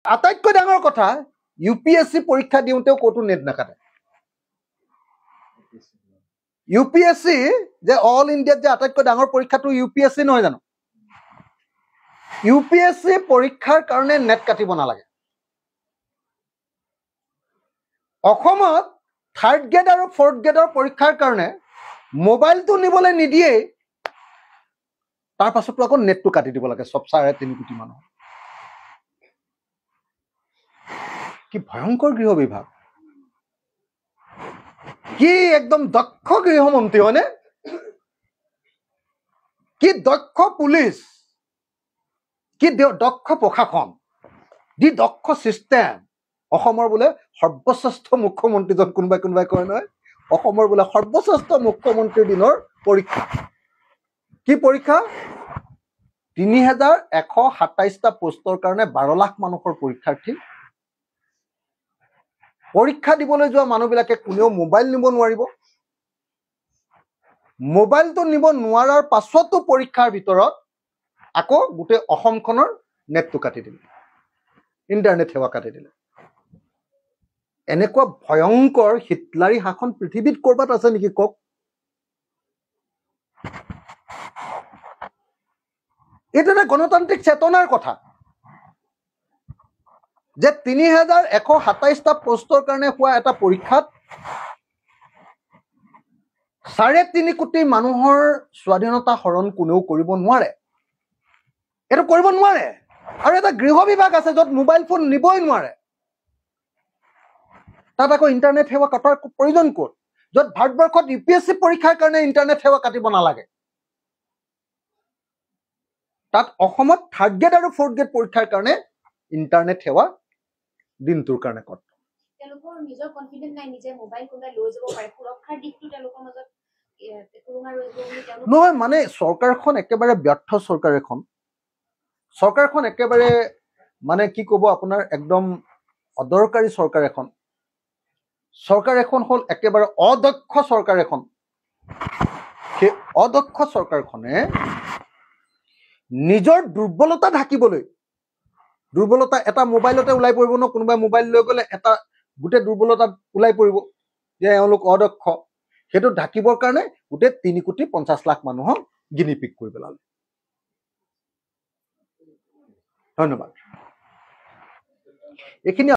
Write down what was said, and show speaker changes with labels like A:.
A: আটাইতকৈ ডাঙৰ কথা UPSC পৰীক্ষা দিওঁতেও ক'তো নেট নাকাটে। UPSC যে অল ইণ্ডিয়াত যে আটাইতকৈ ডাঙৰ পৰীক্ষাটো UPSC নহয় জানো? UPSC পৰীক্ষাৰ কাৰণে নেট কাটিব নালাগে। অসমত 3rd গ্ৰেড আৰু 4th গ্ৰেডৰ পৰীক্ষাৰ কাৰণে মোবাইলটো নিবলৈ নিদিয়েই, তাৰ পাছতো আকৌ নেটটো কাটি দিব লাগে সব 3.5 কোটি মানুহ। কি ভয়ংকৰ গৃহ বিভাগ, কি একদম দক্ষ গৃহমন্ত্ৰী হয়নে? কি দক্ষ পুলিচ, কি দক্ষ প্ৰশাসন, দি দক্ষ চিষ্টেম। অসমৰ বোলে সৰ্বশ্ৰেষ্ঠ মুখ্যমন্ত্ৰীজন কোনোবাই কয় নহয়, অসমৰ বোলে সৰ্বশ্ৰেষ্ঠ মুখ্যমন্ত্ৰীৰ দিনৰ পৰীক্ষা। কি পৰীক্ষা? 3127টা পোষ্টৰ কাৰণে 12 লাখ মানুহৰ পৰীক্ষাৰ্থী। পৰীক্ষা দিবলৈ যোৱা মানুহবিলাকে কোনেও মোবাইল নিব নোৱাৰিব। মোবাইলটো নিব নোৱাৰাৰ পাছতো পৰীক্ষাৰ ভিতৰত আকৌ গোটেই অসমখনৰ নেটটো কাটি দিলে, ইণ্টাৰনেট সেৱা কাটি দিলে। এনেকুৱা ভয়ংকৰ হিটলাৰী শাসন পৃথিৱীত ক'ৰবাত আছে নেকি কওক? এইটো এটা গণতান্ত্ৰিক চেতনাৰ কথা যে 3127টা পোষ্টৰ কাৰণে হোৱা এটা পৰীক্ষাত 3.5 কোটি মানুহৰ স্বাধীনতা হৰণ কোনেও কৰিব নোৱাৰে। এইটো কৰিব নোৱাৰে। আৰু এটা গৃহ বিভাগ আছে য'ত মোবাইল ফোন নিবই নোৱাৰে, তাত আকৌ ইণ্টাৰনেট সেৱা কটাৰ প্ৰয়োজন ক'ত? য'ত ভাৰতবৰ্ষত UPSC পৰীক্ষাৰ কাৰণে ইণ্টাৰনেট সেৱা কাটিব নালাগে, তাত অসমত 3rd গ্ৰেড আৰু 4th গ্ৰেড পৰীক্ষাৰ কাৰণে ইণ্টাৰনেট সেৱা দিনটোৰ কাৰণে কট।
B: তেওঁলোকৰ নিজৰ কনফিডেন্স নাই, নিজে মোবাইল কোনটা লৈ যাব পাৰে, সুৰক্ষাৰ দিকটো তেওঁলোকৰ মাজত
A: নহয়। মানে চৰকাৰখন একেবাৰে ব্যৰ্থ চৰকাৰ এখন। চৰকাৰখন একেবাৰে মানে কি ক'ব আপোনাৰ, একদম অদৰকাৰী চৰকাৰ এখন। চৰকাৰ এখন হ'ল একেবাৰে অদক্ষ চৰকাৰ এখন। সেই অদক্ষ চৰকাৰখনে নিজৰ দুৰ্বলতা ঢাকিবলৈ, দুৰ্বলতা এটা মোবাইলতে ওলাই পৰিব ন, কোনোবাই মোবাইল লৈ গ'লে এটা গোটেই দুৰ্বলতা ওলাই পৰিব যে এওঁলোক অদক্ষ। সেইটো ঢাকিবৰ কাৰণে গোটেই 3,50,00,000 মানুহক গিনিপিক কৰি পেলালে। ধন্যবাদ। এইখিনি